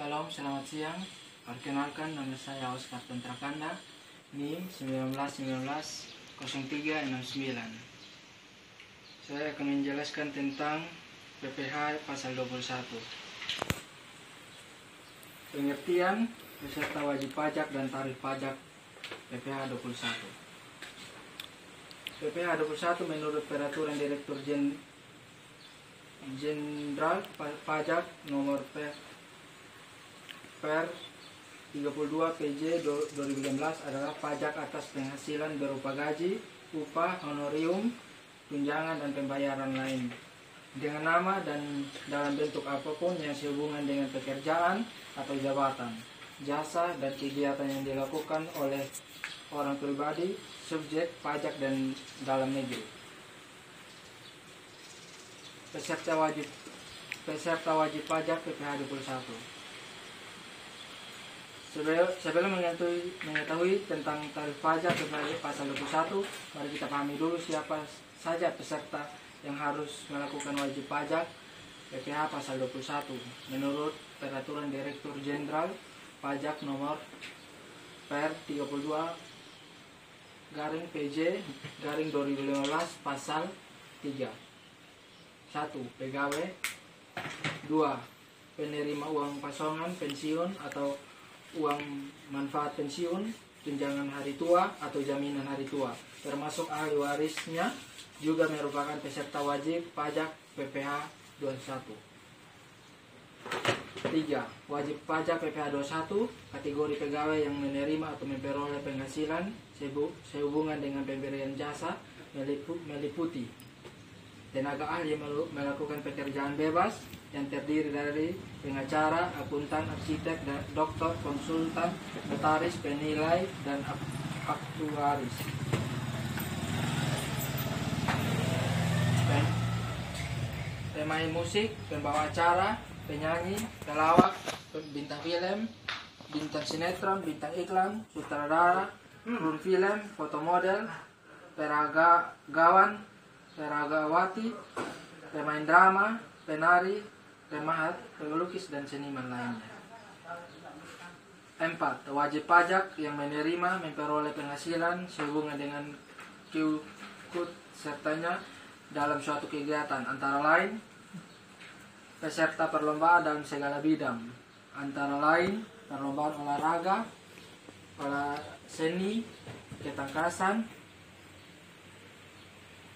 Shalom, selamat siang. Perkenalkan, nama saya Oscar Tentrakanda, NIM 1919-0369. Saya akan menjelaskan tentang PPh pasal 21. Pengertian peserta wajib pajak dan tarif pajak PPh 21. PPh 21 menurut Peraturan Direktur Jenderal Pajak nomor per 32 PJ 2016 adalah pajak atas penghasilan berupa gaji, upah, honorium, tunjangan, dan pembayaran lain dengan nama dan dalam bentuk apapun yang sehubungan dengan pekerjaan atau jabatan, jasa, dan kegiatan yang dilakukan oleh orang pribadi, subjek pajak dan dalam negeri. Peserta wajib pajak PPh 21. Sebelum mengetahui tentang tarif pajak pasal 21, mari kita pahami dulu siapa saja peserta yang harus melakukan wajib pajak PPh pasal 21 menurut Peraturan Direktur Jenderal Pajak nomor per 32 PJ 2015 pasal 3. 1. Pegawai. 2. Penerima uang pasongan pensiun atau uang manfaat pensiun, tunjangan hari tua atau jaminan hari tua, termasuk ahli warisnya, juga merupakan peserta wajib pajak PPh 21. 3. Wajib pajak PPh 21 kategori pegawai yang menerima atau memperoleh penghasilan sehubungan dengan pemberian jasa meliputi tenaga ahli yang melakukan pekerjaan bebas yang terdiri dari pengacara, akuntan, arsitek, dokter, konsultan, notaris, penilai, dan aktuaris. Pemain musik, pembawa acara, penyanyi, pelawak, bintang film, bintang sinetron, bintang iklan, sutradara, kru film, fotomodel, peragawan, peragawati, pemain drama, penari, pemahat, pelukis, dan seniman lainnya. 4. Wajib pajak yang menerima memperoleh penghasilan sehubungan dengan ikut sertanya dalam suatu kegiatan, antara lain peserta perlombaan dalam segala bidang, antara lain perlombaan olahraga, seni, ketangkasan,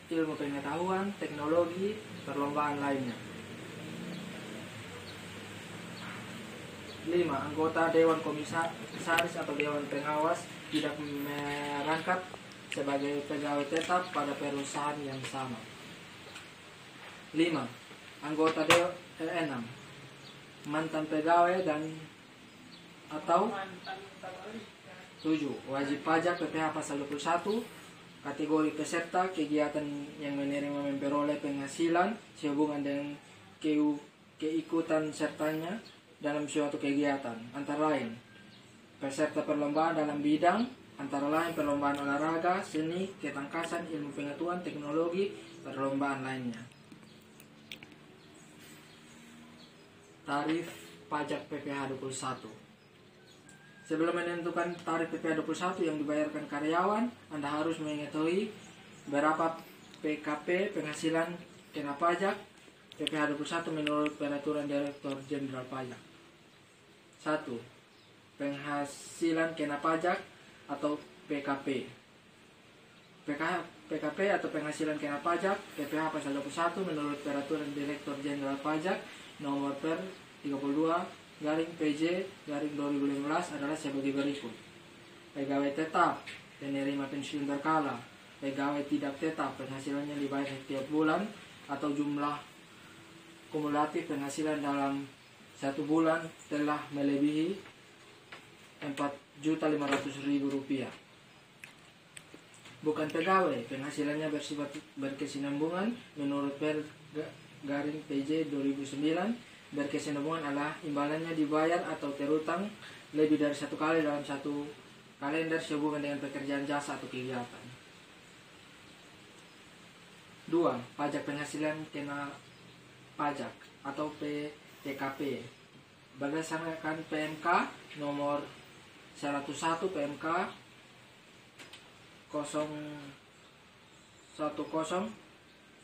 ilmu pengetahuan, teknologi, perlombaan lainnya. 5. Anggota Dewan Komisaris atau Dewan Pengawas tidak merangkap sebagai pegawai tetap pada perusahaan yang sama. 5. Anggota Dewan 6. Mantan pegawai dan atau 7. Wajib pajak PPh pasal 21 kategori peserta kegiatan yang menerima memperoleh penghasilan sehubungan dengan keikutan sertanya dalam suatu kegiatan, antara lain peserta perlombaan dalam bidang, antara lain perlombaan olahraga, seni, ketangkasan, ilmu pengetahuan, teknologi, perlombaan lainnya. Tarif pajak PPh 21. Sebelum menentukan tarif PPh 21 yang dibayarkan karyawan, Anda harus mengetahui berapa PKP penghasilan kena pajak PPh 21 menurut Peraturan Direktur Jenderal Pajak. 1. Penghasilan kena pajak atau PKP. PKP atau penghasilan kena pajak PPh pasal 21 menurut Peraturan Direktur Jenderal Pajak nomor per 32 PJ 2015 adalah sebagai berikut. Pegawai tetap, penerima pensiun berkala, pegawai tidak tetap penghasilannya dibayar setiap bulan atau jumlah kumulatif penghasilan dalam satu bulan telah melebihi Rp4.500.000. Bukan pegawai, penghasilannya bersifat berkesinambungan menurut PJ 2009. Berkesinambungan adalah imbalannya dibayar atau terutang lebih dari satu kali dalam satu kalender sehubungan dengan pekerjaan jasa atau kegiatan. 2. Pajak penghasilan kena pajak atau PKP. berdasarkan PMK nomor 101 PMK 010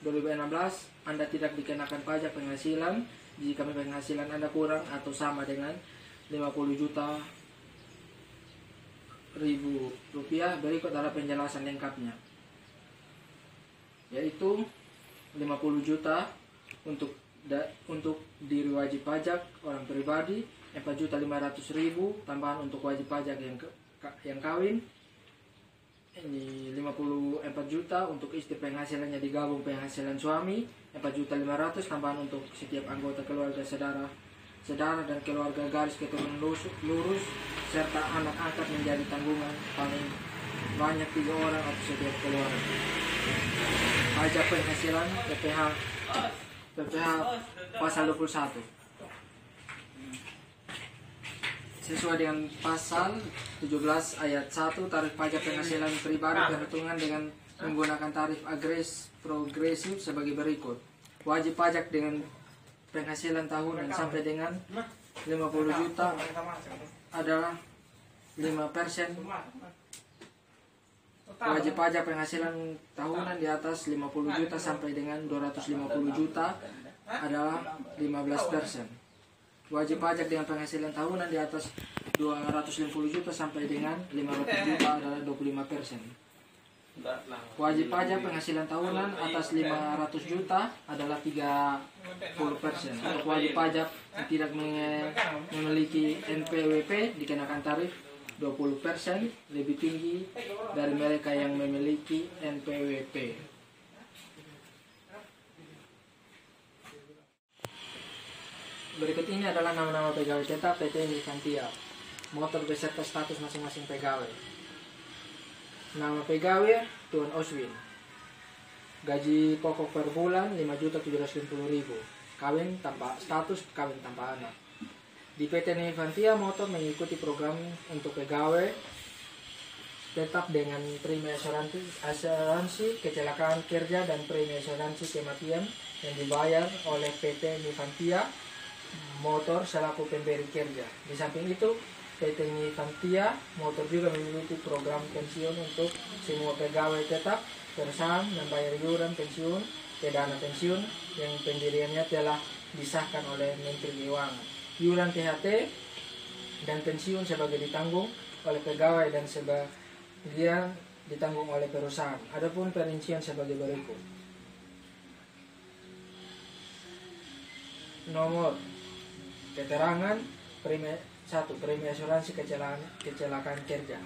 2016, Anda tidak dikenakan pajak penghasilan jika penghasilan Anda kurang atau sama dengan 50 juta rupiah. Berikut adalah penjelasan lengkapnya, yaitu 50 juta untuk diri wajib pajak orang pribadi, 4.500.000 tambahan untuk wajib pajak yang kawin. Ini 54 juta untuk istri penghasilannya digabung penghasilan suami, 4.500.000 tambahan untuk setiap anggota keluarga saudara dan keluarga garis keturunan lurus serta anak angkat menjadi tanggungan paling banyak 3 orang atau setiap keluarga. Pajak penghasilan PPh pasal 21. Sesuai dengan pasal 17 ayat 1, tarif pajak penghasilan pribadi perhitungan dengan menggunakan tarif progresif sebagai berikut. Wajib pajak dengan penghasilan tahunan sampai dengan 50 juta adalah 5%. Wajib pajak penghasilan tahunan di atas 50 juta sampai dengan 250 juta adalah 15%. Wajib pajak dengan penghasilan tahunan di atas 250 juta sampai dengan 500 juta adalah 25%. Wajib pajak penghasilan tahunan atas 500 juta adalah 30%. Untuk wajib pajak yang tidak memiliki NPWP dikenakan tarif 20% lebih tinggi dari mereka yang memiliki NPWP. Berikut ini adalah nama-nama pegawai tetap PT Nifantia, motor beserta status masing-masing pegawai. Nama pegawai Tuan Oswin, gaji pokok per bulan 5.750.000, kawin tanpa status, kawin tanpa anak. Di PT Nifantia Motor mengikuti program untuk pegawai tetap dengan premi asuransi kecelakaan kerja dan premi asuransi kematian yang dibayar oleh PT Nifantia Motor selaku pemberi kerja. Di samping itu, PT Nifantia Motor juga memiliki program pensiun untuk semua pegawai tetap perusahaan membayar iuran pensiun ke dana pensiun yang pendiriannya telah disahkan oleh Menteri Keuangan. Iuran THT dan pensiun sebagai ditanggung oleh pegawai dan sebagian ditanggung oleh perusahaan. Adapun perincian sebagai berikut. Nomor keterangan premi asuransi kecelakaan kerja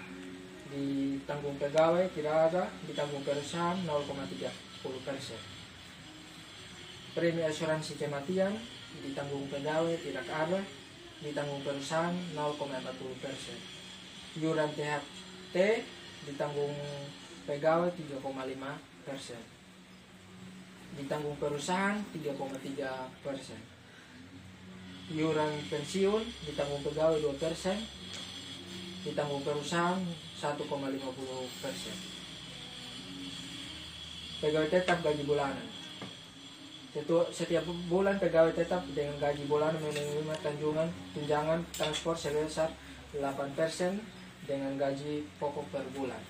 ditanggung pegawai tidak ada, ditanggung perusahaan 0,30%. Premi asuransi kematian ditanggung pegawai tidak ada, ditanggung perusahaan 0,40%. Iuran THT ditanggung pegawai 3,5%, ditanggung perusahaan 3,3%. Iuran pensiun ditanggung pegawai 2%, ditanggung perusahaan 1,50%. Pegawai tetap gaji bulanan. Setiap bulan pegawai tetap dengan gaji bulanan menerima tunjangan transport sebesar 8% dengan gaji pokok per bulan.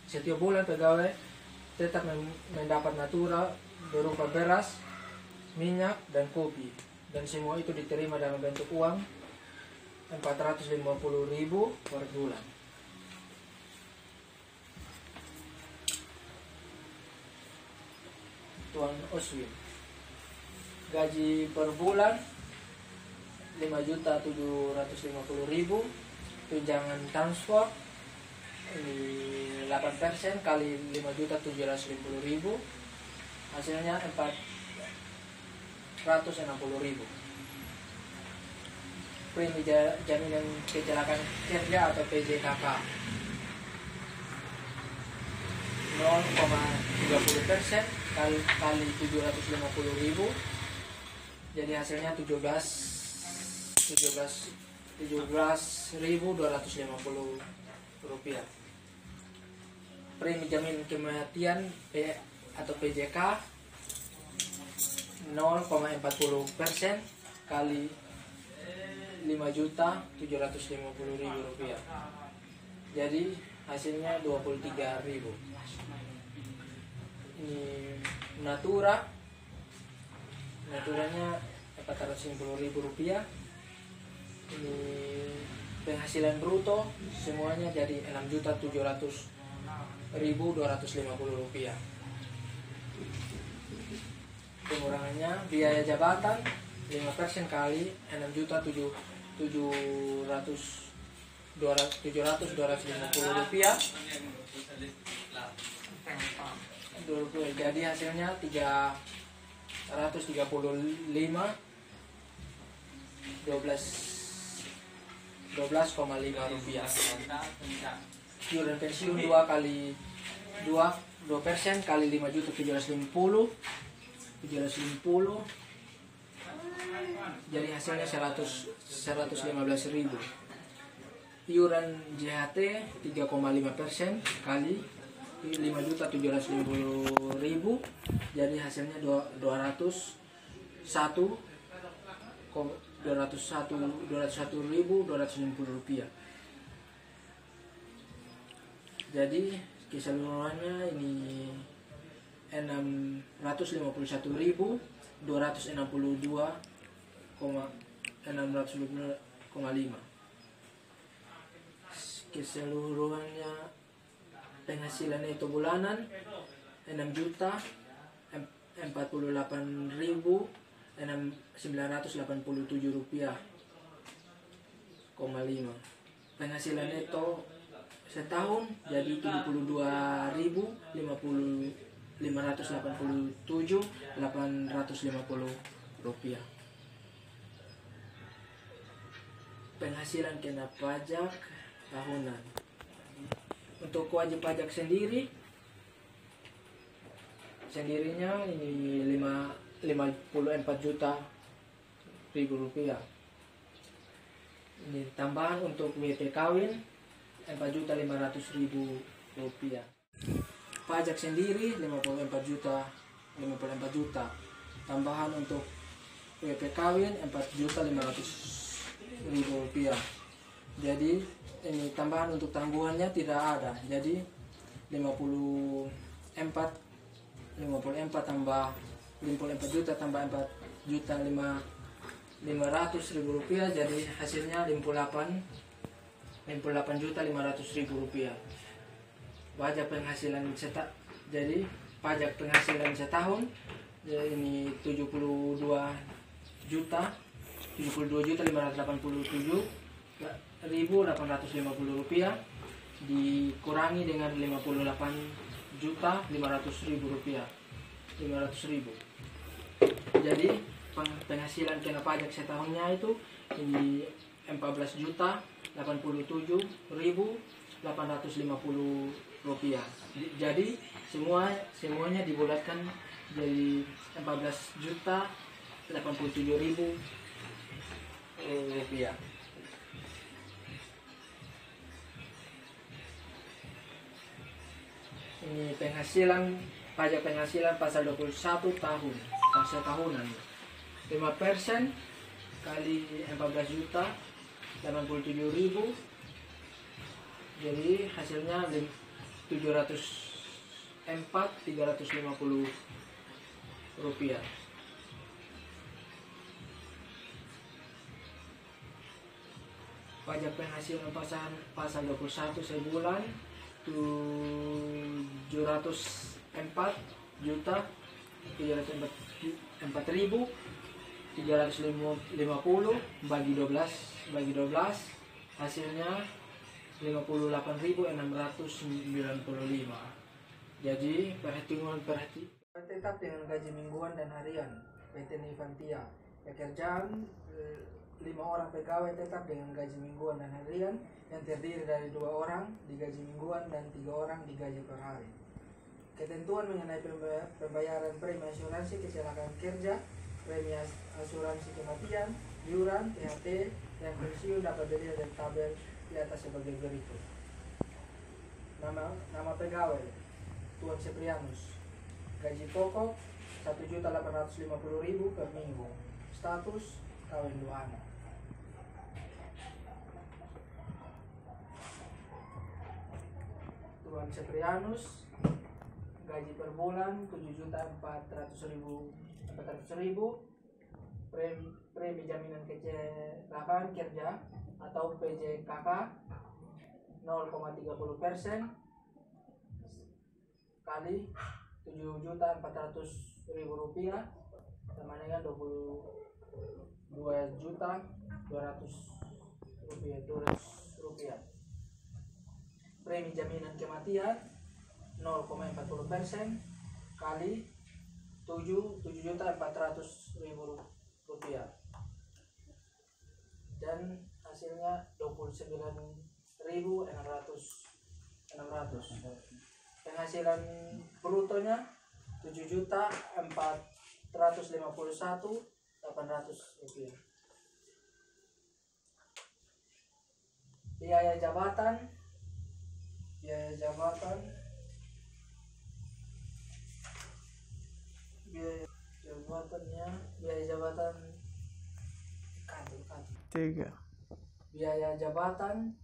Setiap bulan pegawai tetap mendapat natura berupa beras, minyak, dan kopi. Dan semua itu diterima dalam bentuk uang 450.000 per bulan. Tuan Oswin, gaji per bulan 5.750.000, tunjangan transport 8% kali 5.750.000, hasilnya 460.000. Premi jaminan kecelakaan kerja atau PJKK 0,30% kali 750.000, jadi hasilnya 17.250 rupiah. Premi jaminan kematian atau PJK 0,40% kali 5.750.000 rupiah. Jadi hasilnya 23.000. Ini naturanya 450.000 rupiah. Ini penghasilan bruto semuanya jadi 6.700.250 rupiah. Pengurangannya biaya jabatan 5% kali 6.700.250 rupiah. Jadi hasilnya 12,5 rupiah. Iuran pensiun 2% kali 5.750 jadi hasilnya 115.000. Iuran JHT 3,5% kali 5.750.000 jadi hasilnya 201.260 rupiah. Jadi keseluruhannya ini 651.262,605. Keseluruhannya penghasilan itu bulanan 6.048.987 rupiah, 5. Penghasilan itu setahun jadi 72.587.850 rupiah. Penghasilan kena pajak tahunan. Untuk wajib pajak sendirinya ini 54 juta rupiah. Ini tambahan untuk WP kawin 4.500.000 rupiah. Pajak sendiri 54 juta. Tambahan untuk WP kawin 4.500.000 rupiah. Jadi ini tambahan untuk tanggungannya tidak ada. Jadi 54 tambah 54 juta tambah 4.500.000 rupiah jadi hasilnya 58.500.000 rupiah. Pajak penghasilan jadi pajak penghasilan setahun jadi ini 72.587.850 rupiah dikurangi dengan 58.500.000 rupiah, 500.000. Jadi penghasilan kena pajak setahunnya itu ini 14.087.850 rupiah. Jadi semuanya dibulatkan jadi 14.087.000 rupiah. Ini pajak penghasilan pasal 21 tahun, pasal tahunan. 5% kali 14.087.000 jadi hasilnya 704.350 rupiah. Pajak penghasilan pasal 21 sebulan 704.350 bagi 12 hasilnya 58.695. Jadi perhitungan tetap dengan gaji mingguan dan harian PT Nivantia. Pekerjaan 5 orang pegawai tetap dengan gaji mingguan dan harian yang terdiri dari 2 orang digaji mingguan dan 3 orang digaji per hari. Ketentuan mengenai pembayaran premi asuransi kecelakaan kerja, premi asuransi kematian, iuran, THT, dan pensiun dapat dilihat dari tabel di atas sebagai berikut. Nama pegawai Tuan Seprianus. Gaji pokok 1.850.000 per minggu. Status kawin 2 anak. Tuan Septrianus, gaji per bulan 7.400.000. Premi jaminan kecelakaan kerja atau PJKK 0,30% kali 7.400.000 rupiah sama dengan 22.200 rupiah. Premi jaminan kematian 0,40% kali 7.400.000 rupiah, dan hasilnya 29.600. Penghasilan brutonya 7.451.800 rupiah. Biaya jabatan biaya jabatan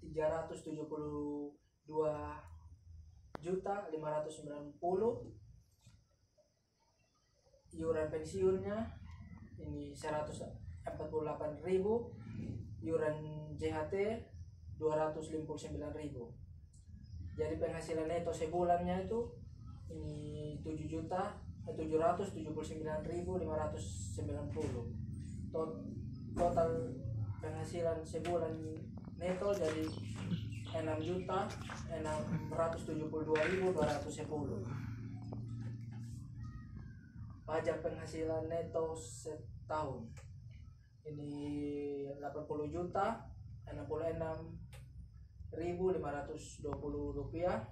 372.590. Iuran pensiunnya ini 148.000. Iuran JHT 259.000. Jadi penghasilan neto sebulannya itu ini 7.779.590. Total penghasilan sebulan neto jadi 6.672.210. Pajak penghasilan neto setahun ini 80.066.520 rupiah.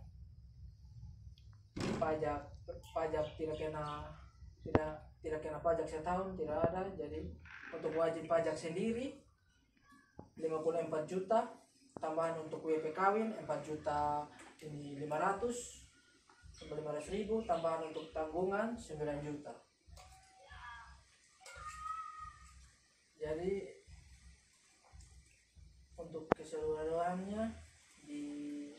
Pajak tidak kena pajak setahun, tidak ada. Jadi untuk wajib pajak sendiri 54 juta, tambahan untuk WP kawin 4.500.000, tambahan untuk tanggungan 9 juta. Jadi untuk keseluruhannya dikali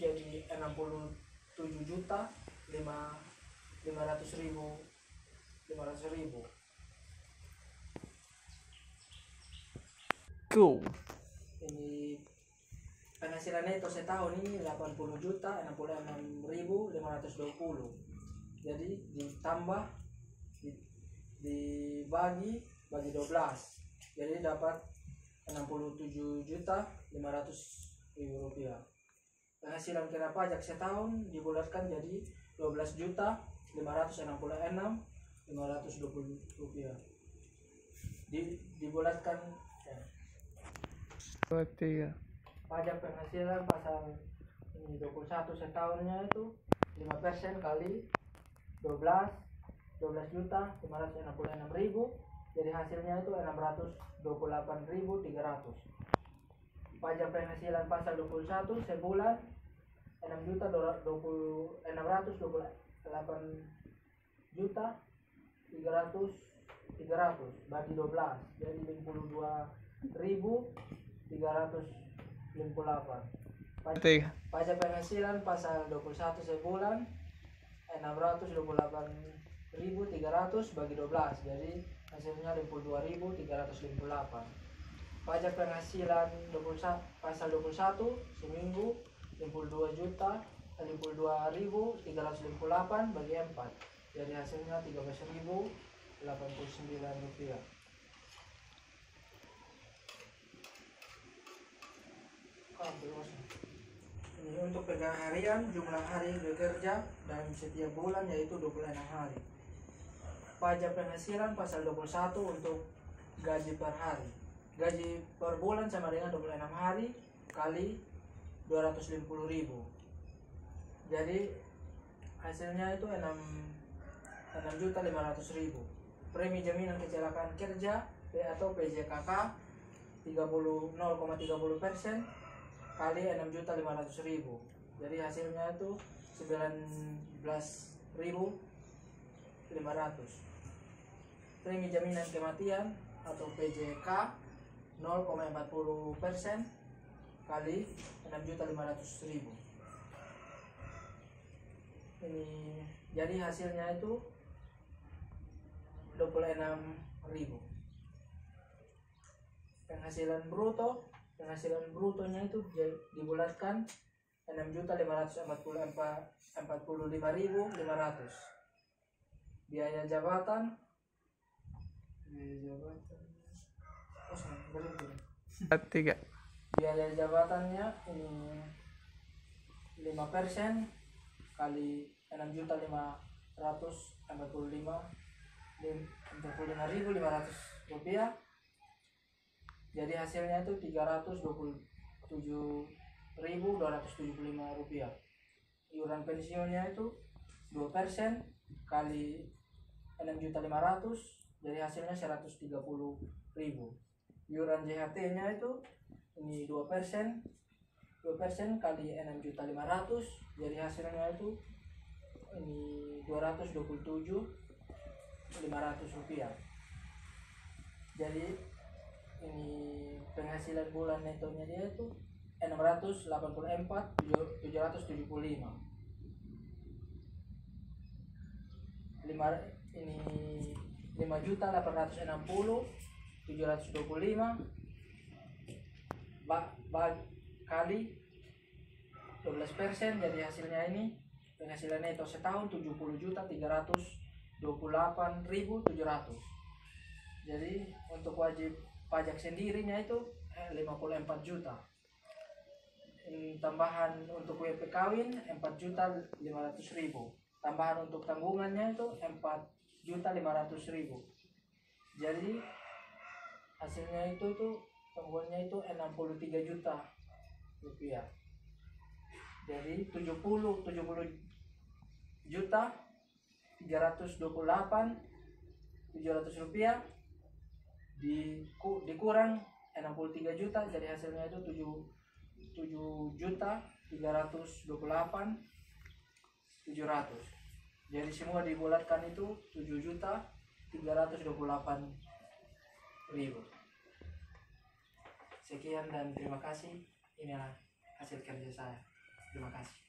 jadi 67.500.000. Go. Ini penghasilan neto setahun ini 80.066.520. Jadi ditambah dibagi 12, jadi dapat 67.500.000 rupiah. Penghasilan kena pajak setahun dibulatkan jadi 12.566.520 rupiah. Dibulatkan ya. Pajak penghasilan pasal ini 21 setahunnya itu 5% kali 12.566.000, jadi hasilnya itu 628.300. Pajak penghasilan pasal 21 sebulan 6.628.300 bagi 12 jadi 52.358. Pajak penghasilan pasal 21 sebulan 628.300 bagi 12 jadi hasilnya 52.358. Pajak penghasilan pasal 21 seminggu 52.358 bagi 4 jadi hasilnya 13.089 rupiah. Ini untuk pegangan harian, jumlah hari bekerja dalam setiap bulan yaitu 26 hari. Pajak penghasilan pasal 21 untuk gaji per hari. Gaji per bulan sama dengan 26 hari kali 250.000. Jadi hasilnya itu 6.500.000. Premi jaminan kecelakaan kerja atau PJKK 0,30% kali 6.500.000. Jadi hasilnya itu 19.500. Premi jaminan kematian atau PJK 0,40% kali 6.500.000. ini jadi hasilnya itu 26.000. Penghasilan brutonya itu dibulatkan 6.545.500. Biaya jabatan Tiga. biaya jabatannya ini 5% kali 6.545.500 rupiah. Jadi hasilnya itu 327.275 rupiah. Iuran pensiunnya itu 2% kali 6.500.000, jadi hasilnya 130.000. Iuran JHT-nya itu ini 2% kali 6.500.000, jadi hasilnya itu ini 227.500 rupiah. Jadi ini penghasilan bulan netonya dia itu 684.775. 5.860.725 kali 12%, jadi hasilnya ini penghasilan neto setahun 70.328.700. Jadi untuk wajib pajak sendirinya itu 54 juta. Tambahan untuk WP kawin 4.500.000. Tambahan untuk tanggungannya itu 4.500.000. Jadi hasilnya itu tanggungannya itu 63 juta rupiah. Jadi 70 juta 328.700 rupiah dikurang 63 juta, jadi hasilnya itu 7.328.700. Jadi semua dibulatkan itu 7.328.000. Sekian dan terima kasih. Inilah hasil kerja saya. Terima kasih.